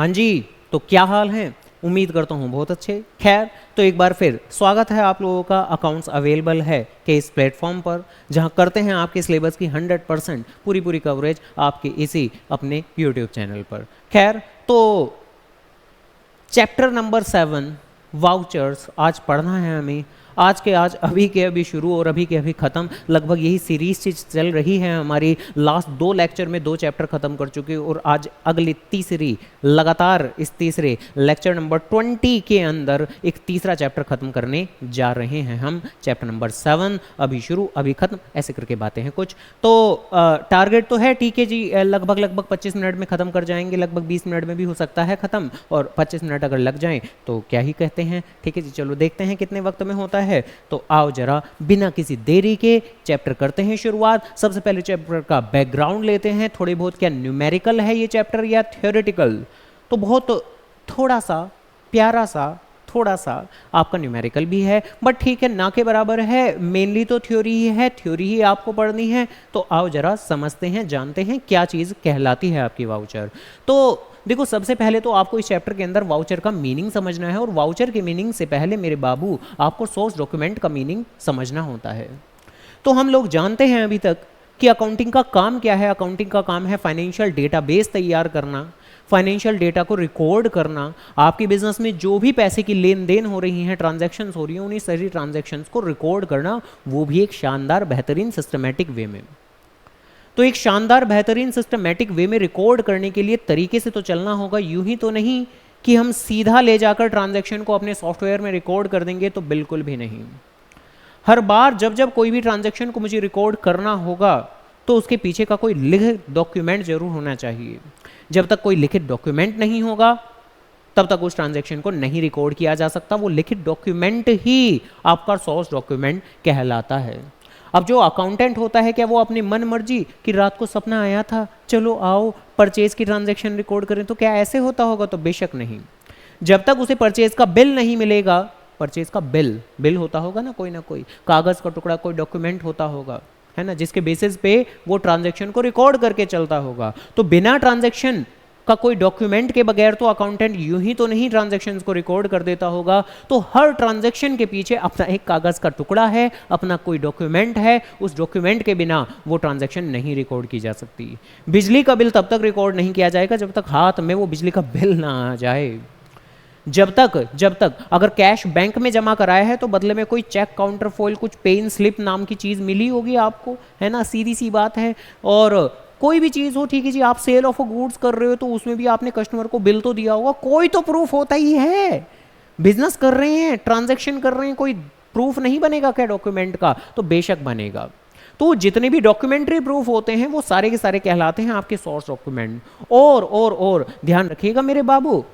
हाँ जी, तो क्या हाल है? उम्मीद करता हूँ बहुत अच्छे। खैर, तो एक बार फिर स्वागत है आप लोगों का। अकाउंट्स अवेलेबल है कि इस प्लेटफॉर्म पर जहाँ करते हैं आपके सिलेबस की 100% पूरी कवरेज आपके इसी अपने यूट्यूब चैनल पर। खैर, तो चैप्टर नंबर 7 वाउचर्स आज पढ़ना है हमें। आज के आज अभी के अभी शुरू और अभी के अभी ख़त्म। लगभग यही सीरीज चल रही है हमारी। लास्ट 2 लेक्चर में 2 चैप्टर ख़त्म कर चुके और आज अगली तीसरी लगातार इस तीसरे लेक्चर नंबर 20 के अंदर एक तीसरा चैप्टर ख़त्म करने जा रहे हैं हम। चैप्टर नंबर 7 अभी शुरू अभी ख़त्म, ऐसे करके बातें हैं कुछ। तो टारगेट तो है ठीक है जी, लगभग 25 मिनट में ख़त्म कर जाएंगे। लगभग 20 मिनट में भी हो सकता है ख़त्म, और 25 मिनट अगर लग जाएं तो क्या ही कहते हैं। ठीक है जी, चलो देखते हैं कितने वक्त में होता है। तो आओ जरा बिना किसी देरी के चैप्टर करते हैं शुरुआत। सबसे पहले चैप्टर का बैकग्राउंड लेते हैं। थोड़ी बहुत क्या न्यूमेरिकल है ये चैप्टर या थ्योरेटिकल? तो बहुत थोड़ा सा प्यारा सा थोड़ा सा आपका न्यूमेरिकल भी है, बट ठीक है, ना के बराबर है। मेनली तो थ्योरी ही है, थ्योरी ही आपको पढ़नी है। तो आओ जरा समझते हैं, जानते हैं क्या चीज़ कहलाती है आपकी वाउचर। तो देखो, सबसे पहले तो आपको इस चैप्टर के अंदर वाउचर का मीनिंग समझना है, और वाउचर के मीनिंग से पहले मेरे बाबू आपको सोर्स डॉक्यूमेंट का मीनिंग समझना होता है। तो हम लोग जानते हैं अभी तक कि अकाउंटिंग का काम क्या है। अकाउंटिंग का काम है फाइनेंशियल डेटाबेस तैयार करना, फाइनेंशियल डेटा को रिकॉर्ड करना। आपके बिजनेस में जो भी पैसे की लेन देन हो रही हैं, ट्रांजैक्शंस हो रही हैं, उन्हीं सारी ट्रांजैक्शंस को रिकॉर्ड करना, वो भी एक शानदार बेहतरीन सिस्टमैटिक वे में। तो एक शानदार बेहतरीन सिस्टमैटिक वे में रिकॉर्ड करने के लिए तरीके से तो चलना होगा। यूं ही तो नहीं कि हम सीधा ले जाकर ट्रांजैक्शन को अपने सॉफ्टवेयर में रिकॉर्ड कर देंगे, तो बिल्कुल भी नहीं। हर बार जब जब कोई भी ट्रांजैक्शन को मुझे रिकॉर्ड करना होगा तो उसके पीछे का कोई लिखित डॉक्यूमेंट जरूर होना चाहिए। जब तक कोई लिखित डॉक्यूमेंट नहीं होगा तब तक उस ट्रांजैक्शन को नहीं रिकॉर्ड किया जा सकता। वो लिखित डॉक्यूमेंट ही आपका सोर्स डॉक्यूमेंट कहलाता है। अब जो अकाउंटेंट होता है, क्या वो अपनी मन मर्जी कि रात को सपना आया था, चलो आओ परचेज की ट्रांजैक्शन रिकॉर्ड करें, तो क्या ऐसे होता होगा? तो बेशक नहीं। जब तक उसे परचेज का बिल नहीं मिलेगा, परचेज का बिल होता होगा ना कोई कागज का टुकड़ा, कोई डॉक्यूमेंट होता होगा, है ना, जिसके बेसिस पे वो ट्रांजैक्शन को रिकॉर्ड करके चलता होगा। तो बिना ट्रांजैक्शन का कोई डॉक्यूमेंट के बगैर तो अकाउंटेंट यूं ही तो नहीं ट्रांजैक्शंस को रिकॉर्ड कर देता होगा। तो हर ट्रांजैक्शन के पीछे अपना एक कागज का टुकड़ा है, अपना कोई डॉक्यूमेंट है। उस डॉक्यूमेंट के बिना वो ट्रांजैक्शन नहीं रिकॉर्ड की जा सकती। बिजली का बिल तब तक रिकॉर्ड नहीं किया जाएगा जब तक हाथ में वो बिजली का बिल ना आ जाए। जब तक अगर कैश बैंक में जमा कराया है तो बदले में कोई चेक, काउंटर फॉइल, कुछ पेन स्लिप नाम की चीज़ मिली होगी आपको, है ना, सीधी सी बात है। और कोई भी चीज़ हो, ठीक है जी, आप सेल ऑफ गुड्स कर रहे हो तो उसमें भी आपने कस्टमर को बिल तो दिया होगा, कोई तो प्रूफ होता ही है। बिजनेस कर रहे हैं, ट्रांजैक्शन कर रहे हैं, कोई प्रूफ नहीं बनेगा क्या डॉक्यूमेंट का? तो बेशक बनेगा। तो जितने भी डॉक्यूमेंट्री प्रूफ होते हैं वो सारे के सारे कहलाते हैं आपके सोर्स डॉक्यूमेंट। और ध्यान रखिएगा मेरे बाबू,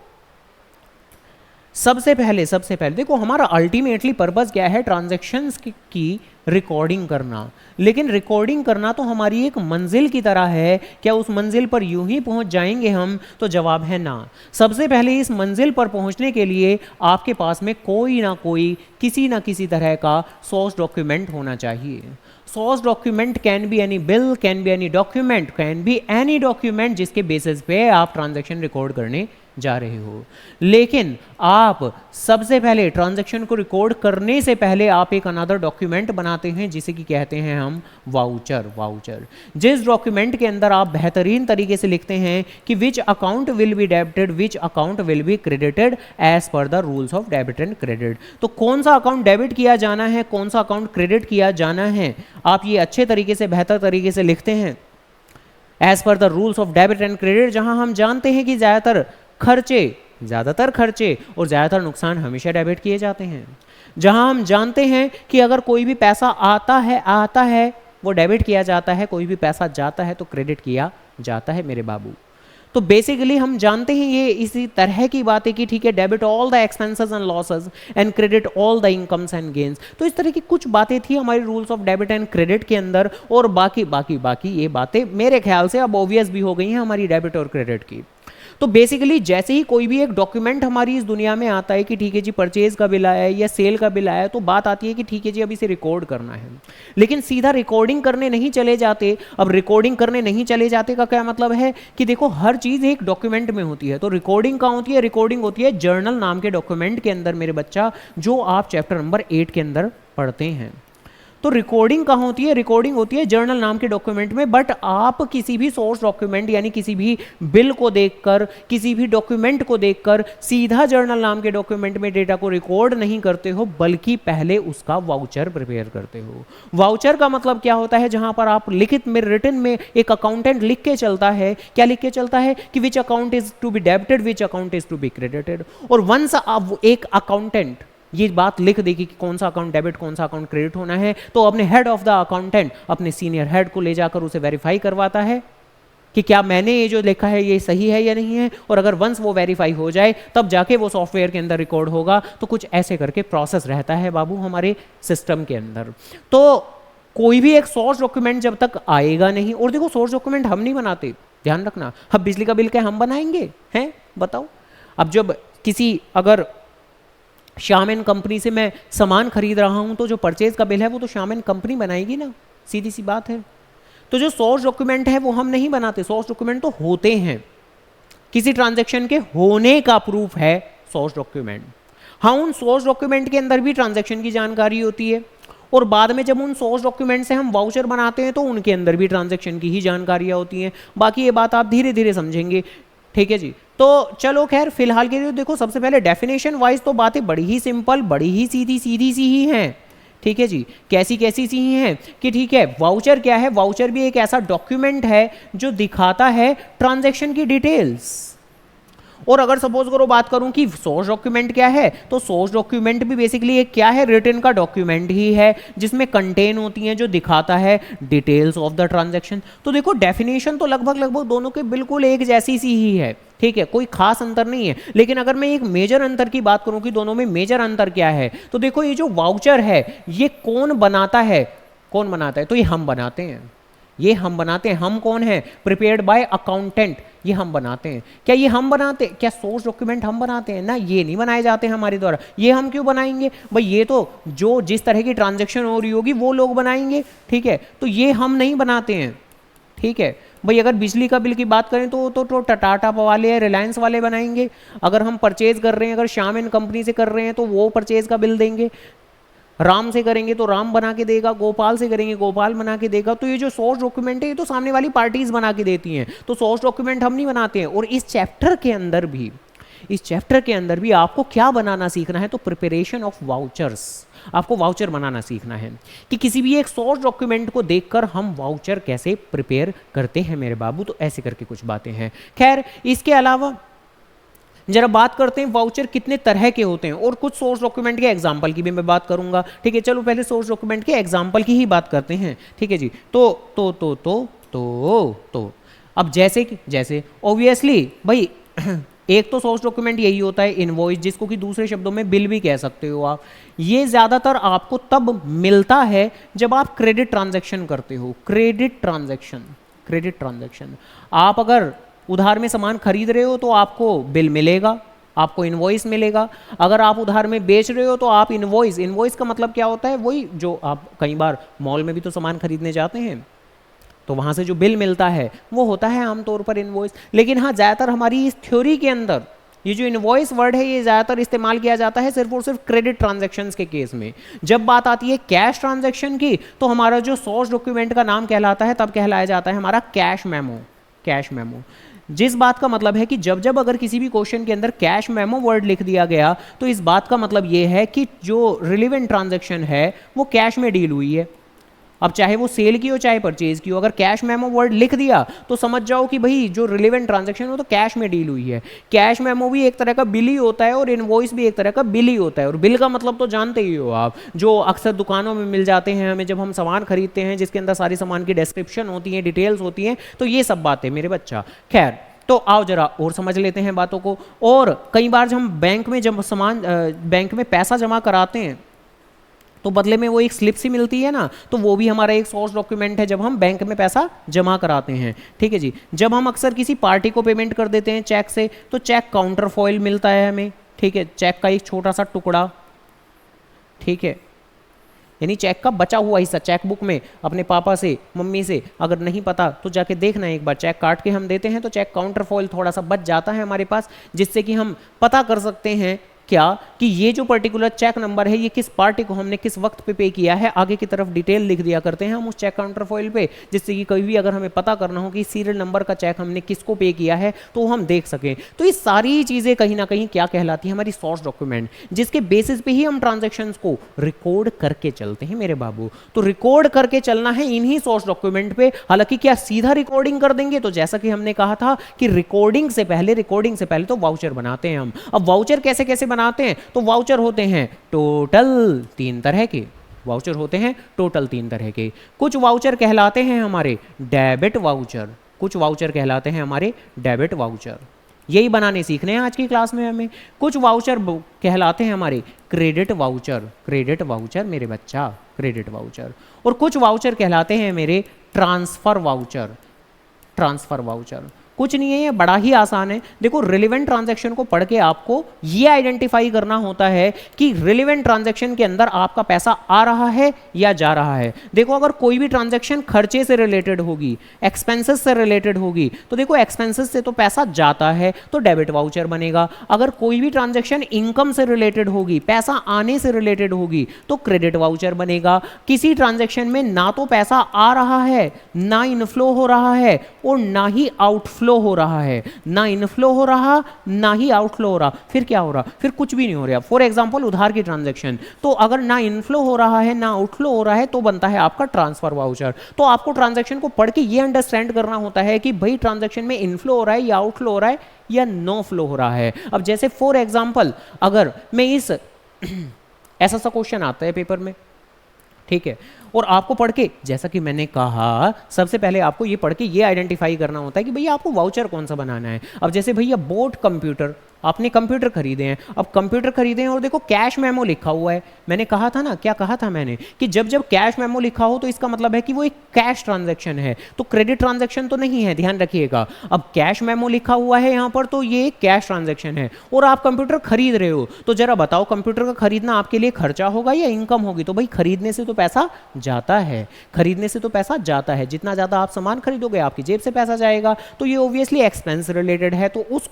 सबसे पहले देखो, हमारा अल्टीमेटली पर्पस क्या है? ट्रांजैक्शंस की रिकॉर्डिंग करना। लेकिन रिकॉर्डिंग करना तो हमारी एक मंजिल की तरह है। क्या उस मंजिल पर यूं ही पहुंच जाएंगे हम? तो जवाब है ना। सबसे पहले इस मंजिल पर पहुंचने के लिए आपके पास में कोई ना कोई किसी ना किसी तरह का सोर्स डॉक्यूमेंट होना चाहिए। Source document can be any bill, can be any document, can be any document जिसके बेसिस पे आप ट्रांजैक्शन रिकॉर्ड करने जा रहे हो। लेकिन आप सबसे पहले ट्रांजैक्शन को रिकॉर्ड करने से पहले आप एक अनदर डॉक्यूमेंट बनाते हैं जिसे कि कहते हैं हम वाउचर। जिस डॉक्यूमेंट के अंदर आप बेहतरीन तरीके से लिखते हैं कि which account will be debited, which account will be credited as per the rules of debit and credit. तो कौन सा अकाउंट डेबिट किया जाना है, कौन सा अकाउंट क्रेडिट किया जाना है, आप ये अच्छे तरीके से, बेहतर तरीके से लिखते हैं as per the rules of debit and credit. जहां हम जानते हैं कि ज़्यादातर खर्चे और ज़्यादातर नुकसान हमेशा डेबिट किए जाते हैं। जहां हम जानते हैं कि अगर कोई भी पैसा आता है वो डेबिट किया जाता है, कोई भी पैसा जाता है तो क्रेडिट किया जाता है मेरे बाबू। तो बेसिकली हम जानते हैं ये इसी तरह की बात है कि ठीक है, debit all the expenses and losses and credit all the incomes and gains. तो इस तरह की कुछ बातें थी हमारी rules of debit and credit के अंदर। और बाकी ये बातें मेरे ख्याल से अब ऑब्वियस भी हो गई हैं हमारी डेबिट और क्रेडिट की। तो बेसिकली जैसे ही कोई भी एक डॉक्यूमेंट हमारी इस दुनिया में आता है कि ठीक है जी परचेज का बिल आया है या सेल का बिल आया है, तो बात आती है कि ठीक है जी अब इसे रिकॉर्ड करना है। लेकिन सीधा रिकॉर्डिंग करने नहीं चले जाते। अब रिकॉर्डिंग करने नहीं चले जाते का क्या मतलब है कि देखो हर चीज एक डॉक्यूमेंट में होती है। तो रिकॉर्डिंग कहाँ होती है? रिकॉर्डिंग होती है जर्नल नाम के डॉक्यूमेंट के अंदर मेरे बच्चा, जो आप चैप्टर नंबर 8 के अंदर पढ़ते हैं। तो रिकॉर्डिंग कहाँ होती है? रिकॉर्डिंग होती है जर्नल नाम के डॉक्यूमेंट में। बट आप किसी भी सोर्स डॉक्यूमेंट यानी किसी भी बिल को देखकर, किसी भी डॉक्यूमेंट को देखकर सीधा जर्नल नाम के डॉक्यूमेंट में डेटा को रिकॉर्ड नहीं करते हो, बल्कि पहले उसका वाउचर प्रिपेयर करते हो। वाउचर का मतलब क्या होता है? जहां पर आप लिखित में, रिटन में एक अकाउंटेंट लिख के चलता है। क्या लिख के चलता है? कि which account is to be debited, which account is to be credited. और वंस आप एक अकाउंटेंट ये बात लिख देगी कि कौन सा अकाउंट डेबिट, कौन सा अकाउंट क्रेडिट होना है, तो अपने हेड ऑफ द अकाउंटेंट, अपने सीनियर हेड को ले जाकर उसे वेरीफाई करवाता है कि क्या मैंने ये जो लिखा है ये सही है या नहीं है। और अगर वंस वो वेरीफाई हो जाए तब जाके वो सॉफ्टवेयर के अंदर रिकॉर्ड होगा। तो कुछ ऐसे करके प्रोसेस रहता है बाबू हमारे सिस्टम के अंदर। तो कोई भी एक सोर्स डॉक्यूमेंट जब तक आएगा नहीं, और देखो सोर्स डॉक्यूमेंट हम नहीं बनाते, ध्यान रखना। अब बिजली का बिल क्या हम बनाएंगे? हैं बताओ। अब जब किसी, अगर श्याम एंड कंपनी से मैं सामान खरीद रहा हूं, तो जो परचेज का बिल है वो तो श्याम एंड कंपनी बनाएगी ना, सीधी सी बात है। तो जो सोर्स डॉक्यूमेंट है वो हम नहीं बनाते। सोर्स डॉक्यूमेंट तो होते हैं, किसी ट्रांजैक्शन के होने का प्रूफ है सोर्स डॉक्यूमेंट। हाँ, उन सोर्स डॉक्यूमेंट के अंदर भी ट्रांजैक्शन की जानकारी होती है, और बाद में जब उन सोर्स डॉक्यूमेंट से हम वाउचर बनाते हैं तो उनके अंदर भी ट्रांजैक्शन की ही जानकारियां होती हैं। बाकी ये बात आप धीरे धीरे समझेंगे, ठीक है जी। तो चलो खैर फिलहाल के लिए देखो, सबसे पहले डेफिनेशन वाइज तो बातें बड़ी ही सिंपल, बड़ी ही सीधी सीधी सी ही हैं, ठीक है जी। कैसी कैसी सी ही हैं कि ठीक है, वाउचर क्या है? वाउचर भी एक ऐसा डॉक्यूमेंट है जो दिखाता है ट्रांजैक्शन की डिटेल्स। और अगर सपोज करो बात करूं कि सोर्स डॉक्यूमेंट क्या है, तो सोर्स डॉक्यूमेंट भी बेसिकली एक क्या है? रिटन का डॉक्यूमेंट ही है, जिसमें कंटेन होती हैं, जो दिखाता है डिटेल्स ऑफ द ट्रांजैक्शन। तो देखो डेफिनेशन तो लगभग लगभग दोनों के बिल्कुल एक जैसी सी ही है, ठीक है, कोई खास अंतर नहीं है। लेकिन अगर मैं एक मेजर अंतर की बात करूं कि दोनों में मेजर अंतर क्या है, तो देखो ये जो वाउचर है ये कौन बनाता है? कौन बनाता है? तो ये हम बनाते हैं। ये हम बनाते हैं। हम कौन है? प्रिपेयर्ड बाय अकाउंटेंट, ये हम बनाते हैं। क्या ये हम बनाते? क्या सोर्स डॉक्यूमेंट हम बनाते हैं? ना, ये नहीं बनाए जाते हैं हमारे द्वारा। ये हम क्यों बनाएंगे भाई? ये तो जो जिस तरह की ट्रांजैक्शन हो रही होगी वो लोग बनाएंगे, ठीक है। तो ये हम नहीं बनाते हैं, ठीक है भाई। अगर बिजली का बिल की बात करें तो टाटा वाले या रिलायंस वाले बनाएंगे। अगर हम परचेज कर रहे हैं, अगर श्याम एंड कंपनी से कर रहे हैं तो वो परचेज का बिल देंगे। राम से करेंगे तो राम बना के देगा, गोपाल से करेंगे गोपाल बना के देगा। तो ये जो सोर्स डॉक्यूमेंट है ये तो सामने वाली पार्टीज बना के देती हैं। तो सोर्स डॉक्यूमेंट हम नहीं बनाते हैं। और इस चैप्टर के अंदर भी आपको क्या बनाना सीखना है? तो प्रिपरेशन ऑफ वाउचर्स। आपको वाउचर बनाना सीखना है कि किसी भी एक सोर्स डॉक्यूमेंट को देखकर हम वाउचर कैसे प्रिपेयर करते हैं मेरे बाबू। तो ऐसे करके कुछ बातें हैं। खैर इसके अलावा जरा बात करते हैं वाउचर कितने तरह के होते हैं, और कुछ सोर्स डॉक्यूमेंट के एग्जांपल की भी मैं बात करूंगा, ठीक है। चलो पहले सोर्स डॉक्यूमेंट के एग्जांपल की ही बात करते हैं, ठीक है जी। तो अब जैसे ऑब्वियसली भाई एक तो सोर्स डॉक्यूमेंट यही होता है इनवॉइस, जिसको कि दूसरे शब्दों में बिल भी कह सकते हो आप। ये ज्यादातर आपको तब मिलता है जब आप क्रेडिट ट्रांजैक्शन करते हो। क्रेडिट ट्रांजैक्शन आप अगर उधार में सामान खरीद रहे हो तो आपको बिल मिलेगा, आपको इनवॉइस मिलेगा। अगर आप उधार में बेच रहे हो तो आप इनवॉइस का मतलब क्या होता है? वही जो आप कई बार मॉल में भी तो सामान खरीदने जाते हैं तो वहां से जो बिल मिलता है वो होता है आमतौर पर इनवॉइस। लेकिन हाँ, ज़्यादातर हमारी इस थ्योरी के अंदर ये जो इनवॉइस वर्ड है ये ज़्यादातर इस्तेमाल किया जाता है सिर्फ और सिर्फ क्रेडिट ट्रांजैक्शंस के केस में। जब बात आती है कैश ट्रांजैक्शन की, तो हमारा जो सोर्स डॉक्यूमेंट का नाम कहलाता है तब कहलाया जाता है हमारा कैश मेमो। जिस बात का मतलब है कि जब अगर किसी भी क्वेश्चन के अंदर कैश मेमो वर्ड लिख दिया गया तो इस बात का मतलब ये है कि जो रिलेवेंट ट्रांजैक्शन है वो कैश में डील हुई है। अब चाहे वो सेल की हो चाहे परचेज की हो, अगर कैश मेमो वर्ड लिख दिया तो समझ जाओ कि भाई जो रिलेवेंट ट्रांजैक्शन हो तो कैश में डील हुई है। कैश मेमो भी एक तरह का बिल ही होता है और इनवॉइस भी एक तरह का बिल ही होता है। और बिल का मतलब तो जानते ही हो आप, जो अक्सर दुकानों में मिल जाते हैं हमें जब हम सामान खरीदते हैं, जिसके अंदर सारी सामान की डिस्क्रिप्शन होती है, डिटेल्स होती हैं। तो ये सब बातें मेरे बच्चा। खैर तो आओ जरा और समझ लेते हैं बातों को। और कई बार जब हम बैंक में पैसा जमा कराते हैं तो बदले में वो एक स्लिप सी मिलती है ना, तो वो भी हमारा एक सोर्स डॉक्यूमेंट है जब हम बैंक में पैसा जमा कराते हैं। ठीक है जी। जब हम अक्सर किसी पार्टी को पेमेंट कर देते हैं चेक से, तो चेक काउंटर फॉइल मिलता है हमें। ठीक है, चेक का एक छोटा सा टुकड़ा। ठीक है, यानी चेक का बचा हुआ हिस्सा चेक बुक में अपने पापा से मम्मी से अगर नहीं पता तो जाके देखना है एक बार, चेक काट के हम देते हैं तो चेक काउंटर फॉइल थोड़ा सा बच जाता है हमारे पास, जिससे कि हम पता कर सकते हैं क्या कि ये जो पर्टिकुलर चेक नंबर है ये किस पार्टी को हमने किस वक्त पे किया है। आगे की तरफ डिटेल लिख दिया करते हैं हम उस चेक काउंटर फॉइल पे, जिससे कि कभी भी अगर हमें पता करना हो कि सीरियल नंबर का चेक हमने किसको पे किया है तो हम देख सकें। तो ये सारी चीज़ें कहीं ना कहीं क्या कहलाती है, हमारी सोर्स डॉक्यूमेंट, जिसके बेसिस पे ही हम ट्रांजेक्शन्स को रिकॉर्ड करके चलते हैं मेरे बाबू। तो रिकॉर्ड करके चलना है इन्हीं सोर्स डॉक्यूमेंट पे। हालांकि क्या सीधा रिकॉर्डिंग कर देंगे, तो जैसा कि हमने कहा था कि रिकॉर्डिंग से पहले तो वाउचर बनाते हैं हम। अब वाउचर कैसे कैसे बनाते हैं, तो वाउचर होते हैं टोटल 3 तरह के। वाउचर होते हैं टोटल 3 तरह के। कुछ वाउचर कहलाते हैं हमारे डेबिट वाउचर, कुछ वाउचर कहलाते हैं हमारे डेबिट वाउचर। यही बनाने सीखने हैं आज की क्लास में हमें। कुछ वाउचर कहलाते हैं हमारे क्रेडिट वाउचर, क्रेडिट वाउचर मेरे बच्चा, क्रेडिट वाउचर। और कुछ वाउचर कहलाते हैं मेरे ट्रांसफर वाउचर, ट्रांसफर वाउचर। कुछ नहीं है, ये बड़ा ही आसान है। देखो, रिलेवेंट ट्रांजैक्शन को पढ़ के आपको ये आइडेंटिफाई करना होता है कि रिलेवेंट ट्रांजैक्शन के अंदर आपका पैसा आ रहा है या जा रहा है। देखो, अगर कोई भी ट्रांजैक्शन खर्चे से रिलेटेड होगी, एक्सपेंसेस से रिलेटेड होगी, तो देखो एक्सपेंसेस से तो पैसा जाता है तो डेबिट वाउचर बनेगा। अगर कोई भी ट्रांजैक्शन इनकम से रिलेटेड होगी, पैसा आने से रिलेटेड होगी, तो क्रेडिट वाउचर बनेगा। किसी ट्रांजैक्शन में ना तो पैसा आ रहा है, ना इनफ्लो हो रहा है और ना ही आउटफ्लो हो रहा है, ना इनफ्लो हो रहा ना ही आउटफ्लो हो रहा, फिर क्या हो रहा, फिर कुछ भी नहीं हो रहा। फॉर एग्जांपल उधार की ट्रांजैक्शन, तो अगर ना इनफ्लो हो रहा है ना आउटफ्लो हो रहा है तो बनता है आपका ट्रांसफर वाउचर। तो आपको ट्रांजैक्शन को पढ़ के ये अंडरस्टैंड करना होता है कि भाई ट्रांजैक्शन में इनफ्लो हो रहा है या आउटफ्लो हो रहा है या नो फ्लो हो रहा है। अब जैसे फॉर एग्जांपल अगर मैं इस ऐसा सा क्वेश्चन आता है पेपर में, ठीक है, और आपको पढ़ के, जैसा कि मैंने कहा, सबसे पहले आपको ये पढ़ के ये आइडेंटिफाई करना होता है कि भैया आपको वाउचर कौन सा बनाना है। अब जैसे भैया बोट कंप्यूटर, आपने कंप्यूटर खरीदे हैं, अब कंप्यूटर खरीदे हैं और देखो कैश मेमो लिखा हुआ है। मैंने कहा था ना, क्या कहा था मैंने, कि जब जब कैश मेमो लिखा हो तो इसका मतलब है कि वो एक कैश ट्रांजैक्शन है, तो क्रेडिट ट्रांजैक्शन तो नहीं है, ध्यान रखिएगा। अब कैश मेमो लिखा हुआ है यहाँ पर, तो ये कैश ट्रांजैक्शन है और आप कंप्यूटर खरीद रहे हो। तो जरा बताओ, कंप्यूटर का खरीदना आपके लिए खर्चा होगा या इनकम होगी? तो भाई खरीदने से तो पैसा जाता है, खरीदने से तो पैसा जाता है। जितना ज़्यादा आप सामान खरीदोगे आपकी जेब से पैसा जाएगा, तो ये ऑब्वियसली एक्सपेंस रिलेटेड है। तो उस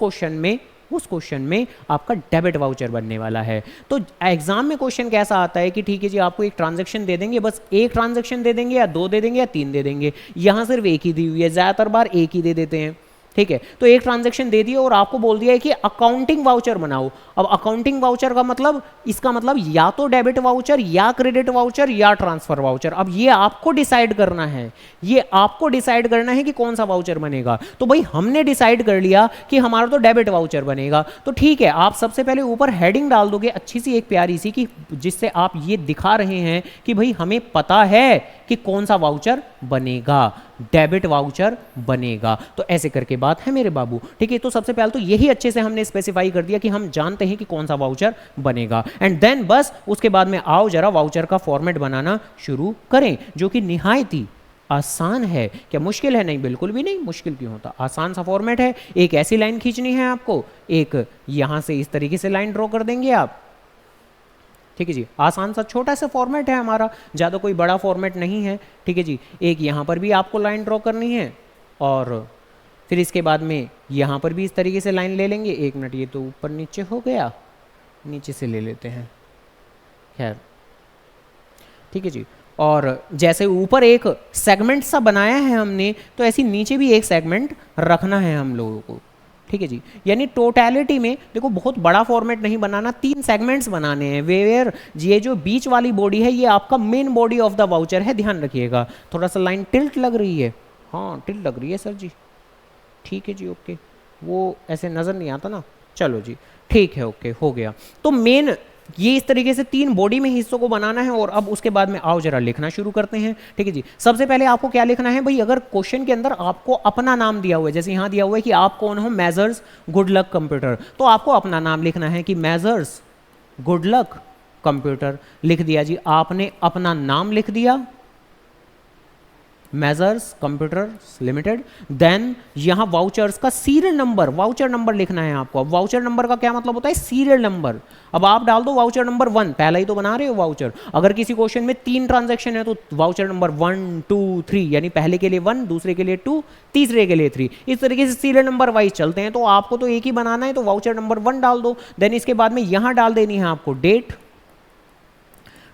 क्वेश्चन में आपका डेबिट वाउचर बनने वाला है। तो एग्जाम में क्वेश्चन कैसा आता है कि ठीक है जी, आपको एक ट्रांजैक्शन दे देंगे, बस एक ट्रांजैक्शन दे देंगे या 2 दे देंगे या 3 दे देंगे। यहाँ सिर्फ एक ही दी हुई है, ज़्यादातर बार एक ही दे देते हैं। ठीक है, तो एक ट्रांजैक्शन दे दिया और आपको बोल दिया है कि अकाउंटिंग वाउचर बनाओ। अब अकाउंटिंग वाउचर का मतलब, इसका मतलब या तो डेबिट वाउचर या क्रेडिट वाउचर या ट्रांसफर वाउचर। अब ये आपको डिसाइड करना है, ये आपको डिसाइड करना है कि कौन सा वाउचर बनेगा। तो भाई हमने डिसाइड कर लिया कि हमारा तो डेबिट वाउचर बनेगा। तो ठीक है, आप सबसे पहले ऊपर हेडिंग डाल दोगे अच्छी सी एक प्यारी सी, कि जिससे आप ये दिखा रहे हैं कि भाई हमें पता है कि कौन सा वाउचर बनेगा, डेबिट वाउचर बनेगा। तो ऐसे करके बात है मेरे बाबू। ठीक है, तो सबसे पहले तो यही अच्छे से हमने स्पेसिफाई कर दिया कि हम जानते हैं कि कौन सा वाउचर बनेगा, एंड देन बस उसके बाद में आओ जरा वाउचर का फॉर्मेट बनाना शुरू करें, जो कि निहायत ही आसान है। क्या मुश्किल है? नहीं, बिल्कुल भी नहीं। मुश्किल क्यों होता, आसान सा फॉर्मेट है। एक ऐसी लाइन खींचनी है आपको, एक यहां से इस तरीके से लाइन ड्रॉ कर देंगे आप। ठीक है जी, आसान सा छोटा सा फॉर्मेट है हमारा, ज़्यादा कोई बड़ा फॉर्मेट नहीं है। ठीक है जी, एक यहाँ पर भी आपको लाइन ड्रॉ करनी है और फिर इसके बाद में यहाँ पर भी इस तरीके से लाइन ले लेंगे। 1 मिनट, ये तो ऊपर नीचे हो गया, नीचे से ले लेते हैं, खैर। ठीक है जी, और जैसे ऊपर एक सेगमेंट सा बनाया है हमने, तो ऐसी नीचे भी एक सेगमेंट रखना है हम लोगों को। ठीक है जी, यानी टोटलिटी में देखो बहुत बड़ा फॉर्मेट नहीं बनाना, 3 सेगमेंट्स बनाने हैं। वेयर ये जो बीच वाली बॉडी है ये आपका main body of the voucher है, ध्यान रखिएगा। थोड़ा सा लाइन टिल्ट लग रही है, हाँ टिल्ट लग रही है सर जी। ठीक है जी, ओके, वो ऐसे नज़र नहीं आता ना, चलो जी ठीक है, ओके हो गया। तो मेन ये इस तरीके से 3 बॉडी में हिस्सों को बनाना है। और अब उसके बाद में आओ जरा लिखना शुरू करते हैं। ठीक है जी, सबसे पहले आपको क्या लिखना है भाई, अगर क्वेश्चन के अंदर आपको अपना नाम दिया हुआ है, जैसे यहाँ दिया हुआ है कि आप कौन हो, मेजर्स गुड लक कंप्यूटर, तो आपको अपना नाम लिखना है कि मेजर्स गुड लक कंप्यूटर लिख दिया जी, आपने अपना नाम लिख दिया मेजर्स कंप्यूटर्स लिमिटेड। देन यहां वाउचर्स का सीरियल नंबर, वाउचर नंबर लिखना है आपको। अब वाउचर नंबर का क्या मतलब होता है? Serial number. अब आप डाल दो वाउचर नंबर 1, पहला ही तो बना रहे हो वाउचर। अगर किसी क्वेश्चन में 3 ट्रांजैक्शन है तो वाउचर नंबर 1 2 3, यानी पहले के लिए 1, दूसरे के लिए 2, तीसरे के लिए 3। इस तरीके से सीरियल नंबर वाइज चलते हैं। तो आपको तो एक ही बनाना है, तो वाउचर नंबर 1 डाल दो। देन इसके बाद में यहां डाल देनी है आपको डेट,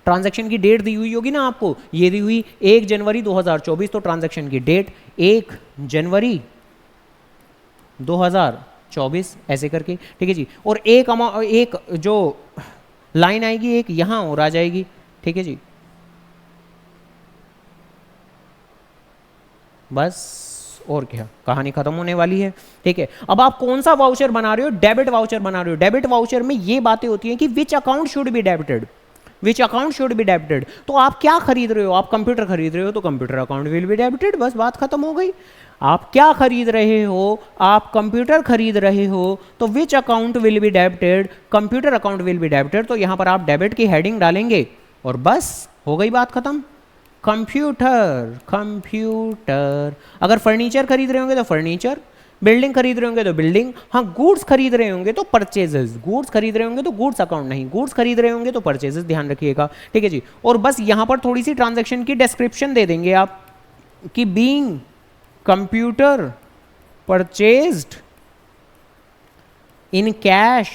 ट्रांजैक्शन की डेट दी हुई होगी ना आपको, ये दी हुई 1 जनवरी 2024, तो ट्रांजैक्शन की डेट 1 जनवरी 2024 ऐसे करके, ठीक है जी। और एक जो लाइन आएगी एक यहां और आ जाएगी, ठीक है जी। बस और क्या, कहानी खत्म होने वाली है, ठीक है। अब आप कौन सा वाउचर बना रहे हो? डेबिट वाउचर बना रहे हो। डेबिट वाउचर में ये बातें होती हैं कि which account should be debited, which account should be debited. तो आप क्या खरीद रहे हो? आप कंप्यूटर खरीद रहे हो तो computer account will be debited, बस बात खत्म हो गई। आप क्या खरीद रहे हो? आप कंप्यूटर खरीद रहे हो तो विच account will be debited, computer account will be debited. तो यहां पर आप डेबिट की हेडिंग डालेंगे और बस हो गई बात खत्म। Computer, computer. अगर फर्नीचर खरीद रहे होंगे तो फर्नीचर, बिल्डिंग खरीद रहे होंगे तो बिल्डिंग, हाँ गुड्स खरीद रहे होंगे तो परचेजेस, गुड्स खरीद रहे होंगे तो गुड्स अकाउंट नहीं, गुड्स खरीद रहे होंगे तो परचेजेस, ध्यान रखिएगा, ठीक है जी। और बस यहां पर थोड़ी सी ट्रांजैक्शन की डिस्क्रिप्शन दे देंगे आप कि being computer purchased in cash,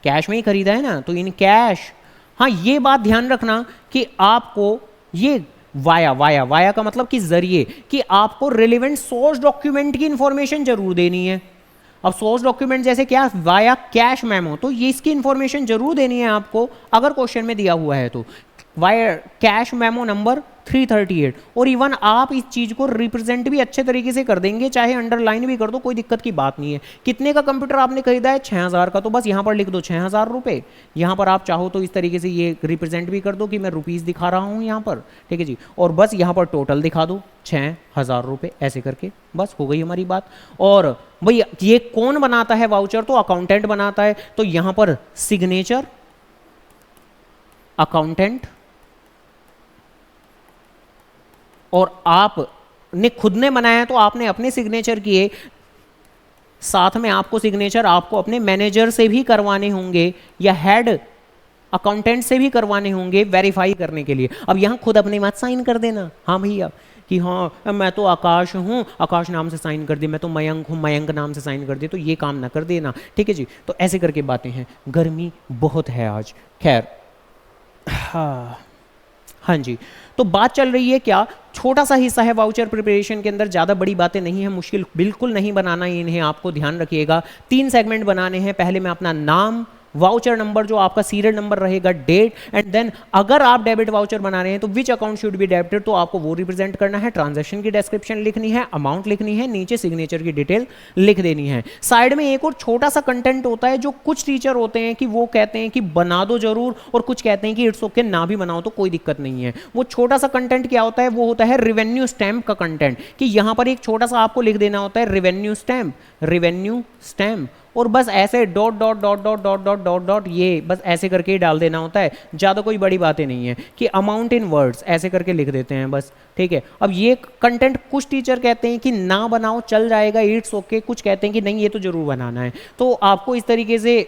cash में ही खरीदा है ना तो इन कैश। हाँ ये बात ध्यान रखना कि आपको ये वाया का मतलब कि जरिए, कि आपको रिलेवेंट सोर्स डॉक्यूमेंट की इंफॉर्मेशन जरूर देनी है। अब सोर्स डॉक्यूमेंट जैसे क्या, वाया कैश मेमो, तो ये इसकी इंफॉर्मेशन जरूर देनी है आपको अगर क्वेश्चन में दिया हुआ है तो। Via cash memo number 338। और इवन आप इस चीज को रिप्रेजेंट भी अच्छे तरीके से कर देंगे, चाहे अंडरलाइन भी कर दो, कोई दिक्कत की बात नहीं है। कितने का कंप्यूटर आपने खरीदा है? 6000 का, तो बस यहां पर लिख दो 6000 रुपए। यहां पर आप चाहो तो इस तरीके से ये रिप्रेजेंट भी कर दो कि मैं रुपीस दिखा रहा हूं यहां पर, ठीक है जी। और बस यहां पर टोटल दिखा दो 6000 रुपए ऐसे करके, बस हो गई हमारी बात। और भाई ये कौन बनाता है वाउचर? तो अकाउंटेंट बनाता है। तो यहां पर सिग्नेचर अकाउंटेंट, और आपने खुद ने बनाया है तो आपने अपने सिग्नेचर किए, साथ में आपको सिग्नेचर आपको अपने मैनेजर से भी करवाने होंगे या हेड अकाउंटेंट से भी करवाने होंगे वेरीफाई करने के लिए। अब यहां खुद अपने मत साइन कर देना, हाँ भैया कि हाँ मैं तो आकाश हूं, आकाश नाम से साइन कर दी, मैं तो मयंक हूं, मयंक नाम से साइन कर दी, तो ये काम ना कर देना, ठीक है जी। तो ऐसे करके बातें हैं। गर्मी बहुत है आज, खैर हाँ जी। तो बात चल रही है क्या, छोटा सा हिस्सा है वाउचर प्रिपरेशन के अंदर, ज़्यादा बड़ी बातें नहीं है, मुश्किल बिल्कुल नहीं बनाना है इन्हें, आपको ध्यान रखिएगा। 3 सेगमेंट बनाने हैं। पहले में अपना नाम, वाउचर नंबर जो आपका सीरियल नंबर रहेगा, डेट, एंड देन अगर आप डेबिट वाउचर बना रहे हैं तो which account should be debited, तो आपको वो रिप्रेजेंट करना है। ट्रांजैक्शन की डिस्क्रिप्शन लिखनी है, अमाउंट लिखनी है, नीचे सिग्नेचर की डिटेल लिख देनी है। साइड में एक और छोटा सा कंटेंट होता है जो कुछ टीचर होते हैं कि वो कहते हैं कि बना दो जरूर, और कुछ कहते हैं कि इट्स ओके ना भी बनाओ तो कोई दिक्कत नहीं है। वो छोटा सा कंटेंट क्या होता है? वो होता है रिवेन्यू स्टैम्प का कंटेंट, कि यहां पर एक छोटा सा आपको लिख देना होता है रिवेन्यू स्टैम्प, रिवेन्यू स्टैम्प, और बस ऐसे dot dot dot dot dot dot dot dot, ये बस ऐसे करके ही डाल देना होता है। ज़्यादा कोई बड़ी बातें नहीं है कि अमाउंट इन वर्ड्स ऐसे करके लिख देते हैं बस, ठीक है। अब ये कंटेंट कुछ टीचर कहते हैं कि ना बनाओ चल जाएगा, इट्स ओके, कुछ कहते हैं कि नहीं ये तो जरूर बनाना है। तो आपको इस तरीके से,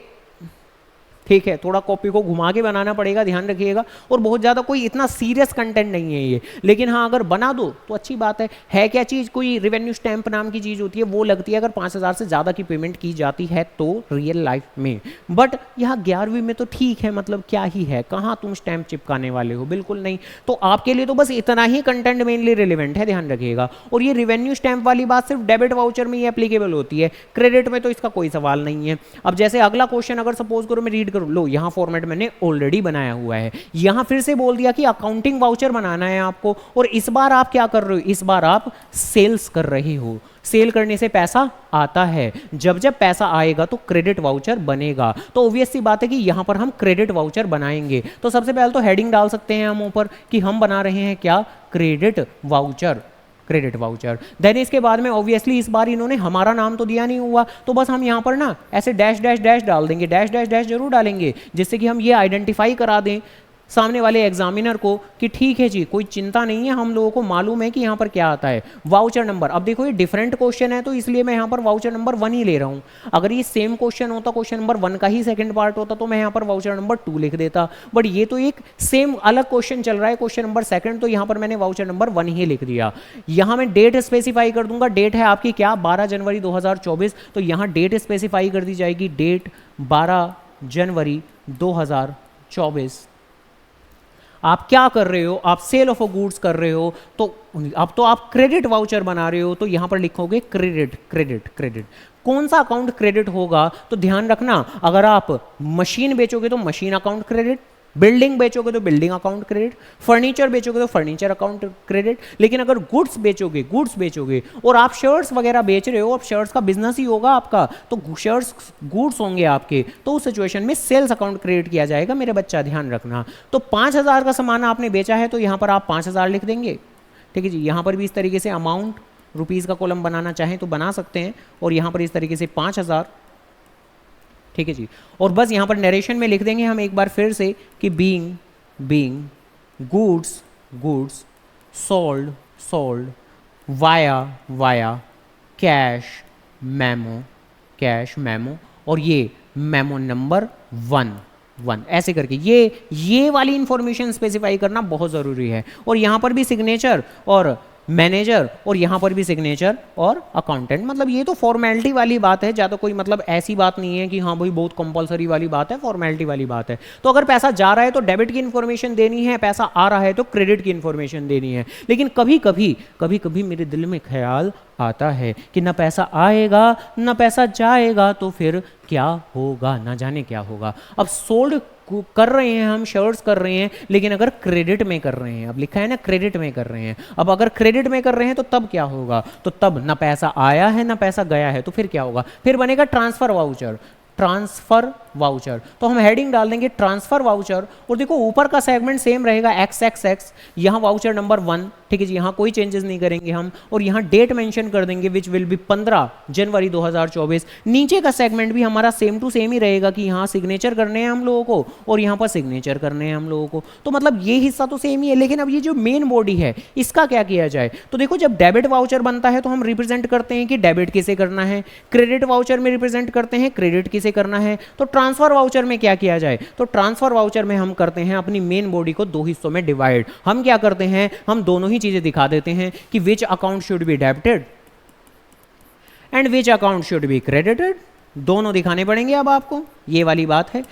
ठीक है, थोड़ा कॉपी को घुमा के बनाना पड़ेगा, ध्यान रखिएगा। और बहुत ज़्यादा कोई इतना सीरियस कंटेंट नहीं है ये, लेकिन हाँ अगर बना दो तो अच्छी बात है क्या चीज़? कोई रिवेन्यू स्टैंप नाम की चीज़ होती है, वो लगती है अगर 5000 से ज़्यादा की पेमेंट की जाती है तो रियल लाइफ में। बट यहाँ 11वीं में तो ठीक है, मतलब क्या ही है, कहाँ तुम स्टैंप चिपकाने वाले हो, बिल्कुल नहीं। तो आपके लिए तो बस इतना ही कंटेंट मेनली रिलेवेंट है, ध्यान रखिएगा। और ये रिवेन्यू स्टैंप वाली बात सिर्फ डेबिट वाउचर में ही एप्लीकेबल होती है, क्रेडिट में तो इसका कोई सवाल नहीं है। अब जैसे अगला क्वेश्चन अगर सपोज करो मैं रीड लो, यहां फॉर्मेट मैंने ऑलरेडी बनाया हुआ है। यहां फिर से बोल दिया कि अकाउंटिंग वाउचर बनाना है आपको, और इस बार आप क्या कर रहे हो? इस बार आप सेल्स कर रहे हो। सेल करने से पैसा आता है, जब जब पैसा आएगा तो क्रेडिट वाउचर बनेगा। तो ऑब्वियस सी बात है कि यहां पर हम क्रेडिट वाउचर बनाएंगे। तो सबसे पहले तो हेडिंग डाल सकते हैं हम ऊपर कि हम बना रहे हैं क्या? Credit voucher. Credit voucher. Then इसके बाद में ऑब्वियसली इस बार इन्होंने हमारा नाम तो दिया नहीं हुआ, तो बस हम यहाँ पर ना ऐसे डैश डैश डैश डाल देंगे, डैश डैश डैश जरूर डालेंगे, जिससे कि हम ये आइडेंटिफाई करा दें सामने वाले एग्जामिनर को कि ठीक है जी, कोई चिंता नहीं है, हम लोगों को मालूम है कि यहाँ पर क्या आता है। वाउचर नंबर, अब देखो ये डिफरेंट क्वेश्चन है तो इसलिए मैं यहाँ पर वाउचर नंबर 1 ही ले रहा हूँ। अगर ये सेम क्वेश्चन होता, क्वेश्चन नंबर 1 का ही सेकंड पार्ट होता, तो मैं यहाँ पर वाउचर नंबर 2 लिख देता, बट ये तो एक सेम अलग क्वेश्चन चल रहा है, क्वेश्चन नंबर 2, तो यहाँ पर मैंने वाउचर नंबर 1 ही लिख दिया। यहाँ मैं डेट स्पेसिफाई कर दूंगा, डेट है आपकी क्या, 12 जनवरी 2024, तो यहाँ डेट स्पेसिफाई कर दी जाएगी, डेट 12 जनवरी 2024। आप क्या कर रहे हो, आप सेल ऑफ गुड्स कर रहे हो, तो अब तो आप क्रेडिट वाउचर बना रहे हो, तो यहां पर लिखोगे क्रेडिट क्रेडिट क्रेडिट। कौन सा अकाउंट क्रेडिट होगा, तो ध्यान रखना, अगर आप मशीन बेचोगे तो मशीन अकाउंट क्रेडिट, बिल्डिंग बेचोगे तो बिल्डिंग अकाउंट क्रेडिट, फर्नीचर बेचोगे तो फर्नीचर अकाउंट क्रेडिट। लेकिन अगर गुड्स बेचोगे और आप शर्ट्स वगैरह बेच रहे हो, अब शर्ट्स का बिजनेस ही होगा आपका, तो शर्ट्स गुड्स होंगे आपके, तो उस सिचुएशन में सेल्स अकाउंट क्रेडिट किया जाएगा मेरे बच्चा, ध्यान रखना। तो 5000 का सामान आपने बेचा है, तो यहाँ पर आप 5000 लिख देंगे, ठीक है जी। यहाँ पर भी इस तरीके से अमाउंट रुपीज़ का कॉलम बनाना चाहें तो बना सकते हैं, और यहाँ पर इस तरीके से 5000, ठीक है जी। और बस यहाँ पर नरेशन में लिख देंगे हम एक बार फिर से कि being goods sold via cash memo और ये मेमो नंबर 1 ऐसे करके ये वाली इंफॉर्मेशन स्पेसिफाई करना बहुत ज़रूरी है। और यहाँ पर भी सिग्नेचर और मैनेजर, और यहाँ पर भी सिग्नेचर और अकाउंटेंट, मतलब ये तो फॉर्मेलिटी वाली बात है, ज़्यादा कोई मतलब ऐसी बात नहीं है कि हाँ भाई बहुत कंपलसरी वाली बात है, फॉर्मेलिटी वाली बात है। तो अगर पैसा जा रहा है तो डेबिट की इन्फॉर्मेशन देनी है, पैसा आ रहा है तो क्रेडिट की इन्फॉर्मेशन देनी है। लेकिन कभी कभी मेरे दिल में ख्याल आता है कि ना पैसा आएगा ना पैसा जाएगा, तो फिर क्या होगा, ना जाने क्या होगा। अब सोल्ड कर रहे हैं हम, शर्ट्स कर रहे हैं, लेकिन अगर क्रेडिट में कर रहे हैं, अब लिखा है ना क्रेडिट में कर रहे हैं, अब अगर क्रेडिट में कर रहे हैं तो तब क्या होगा, तो तब ना पैसा आया है ना पैसा गया है, तो फिर क्या होगा, फिर बनेगा ट्रांसफर वाउचर। तो हम हेडिंग डाल देंगे ट्रांसफर वाउचर, और देखो ऊपर का सेगमेंट सेम रहेगा XXX, यहाँ वाउचर नंबर 1, ठीक है जी, यहाँ कोई चेंजेस नहीं करेंगे हम, और यहाँ डेट मेंशन कर देंगे विच विल बी 15 जनवरी 2024। नीचे का सेगमेंट भी हमारा सेम टू सेम ही रहेगा कि यहाँ सिग्नेचर करने हैं हम लोगों को और यहाँ पर सिग्नेचर करने हैं हम लोगों को, तो मतलब ये हिस्सा तो सेम ही है। लेकिन अब ये जो मेन बॉडी है इसका क्या किया जाए, तो देखो जब डेबिट वाउचर बनता है तो हम रिप्रेजेंट करते हैं कि डेबिट किसे करना है, क्रेडिट वाउचर में रिप्रेजेंट करते हैं क्रेडिट किसे करना है। तो ट्रांसफर वाउचर में क्या किया जाए, तो ट्रांसफर वाउचर में हम करते हैं अपनी मेन बॉडी को 2 हिस्सों में डिवाइड। हम क्या करते हैं, हम दोनों ही चीजें दिखा देते हैं कि which account should be debited and which account should be credited, दोनों दिखाने पड़ेंगे अब आपको, ये वाली बात है।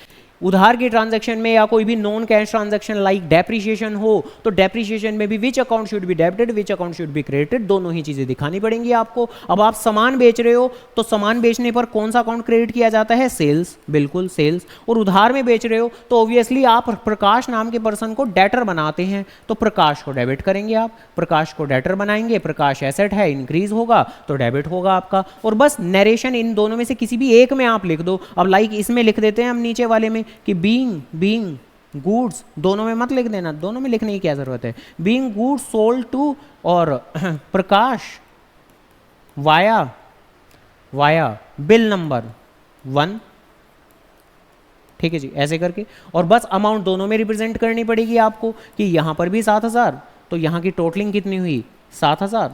उधार की ट्रांजैक्शन में या कोई भी non cash transaction like depreciation हो, तो डेप्रिसिएशन में भी which account should be debited which account should be credited, दोनों ही चीजें दिखानी पड़ेंगी आपको। अब आप सामान बेच रहे हो तो सामान बेचने पर कौन सा अकाउंट क्रेडिट किया जाता है, सेल्स, बिल्कुल सेल्स। और उधार में बेच रहे हो तो ऑब्वियसली आप प्रकाश नाम के पर्सन को डेटर बनाते हैं, तो प्रकाश को डेबिट करेंगे आप, प्रकाश को डेटर बनाएंगे, प्रकाश एसेट है इंक्रीज होगा तो डेबिट होगा आपका। और बस नरेशन इन दोनों में से किसी भी एक में आप लिख दो। अब लाइक इसमें लिख देते हैं हम नीचे वाले में कि बीइंग गुड्स, दोनों में मत लिख देना, दोनों में लिखने की क्या जरूरत है, बीइंग गुड्स सोल्ड टू और प्रकाश वाया बिल नंबर 1, ठीक है जी, ऐसे करके। और बस अमाउंट दोनों में रिप्रेजेंट करनी पड़ेगी आपको कि यहां पर भी 7000, तो यहां की टोटलिंग कितनी हुई 7000,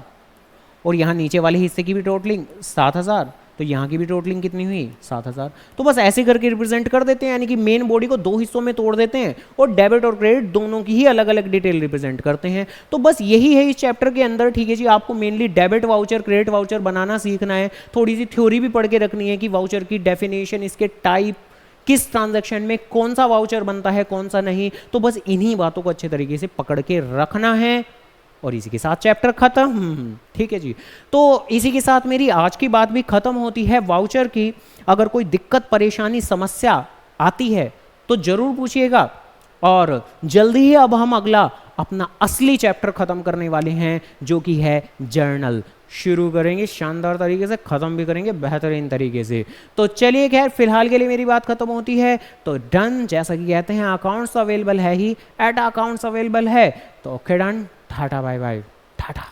और यहां नीचे वाले हिस्से की भी टोटलिंग 7000, तो यहाँ की भी टोटलिंग कितनी हुई 7000। तो बस ऐसे करके रिप्रेजेंट कर देते हैं, यानी कि मेन बॉडी को 2 हिस्सों में तोड़ देते हैं और डेबिट और क्रेडिट दोनों की ही अलग अलग डिटेल रिप्रेजेंट करते हैं। तो बस यही है इस चैप्टर के अंदर, ठीक है जी। आपको mainly debit voucher credit voucher बनाना सीखना है, थोड़ी सी थ्योरी भी पढ़ के रखनी है कि वाउचर की डेफिनेशन, इसके टाइप, किस ट्रांजैक्शन में कौन सा वाउचर बनता है कौन सा नहीं। तो बस इन्हीं बातों को अच्छे तरीके से पकड़ के रखना है, और इसी के साथ चैप्टर खत्म, ठीक है जी। तो इसी के साथ मेरी आज की बात भी खत्म होती है वाउचर की। अगर कोई दिक्कत परेशानी समस्या आती है तो जरूर पूछिएगा, और जल्दी ही अब हम अगला अपना असली चैप्टर खत्म करने वाले हैं, जो कि है जर्नल। शुरू करेंगे शानदार तरीके से, खत्म भी करेंगे बेहतरीन तरीके से। तो चलिए खैर फिलहाल के लिए मेरी बात खत्म होती है, तो डन। जैसा कि कहते हैं अकाउंट्स अवेलेबल है ही, एट अकाउंट्स अवेलेबल है, तो okay done, tata bye bye, Tata.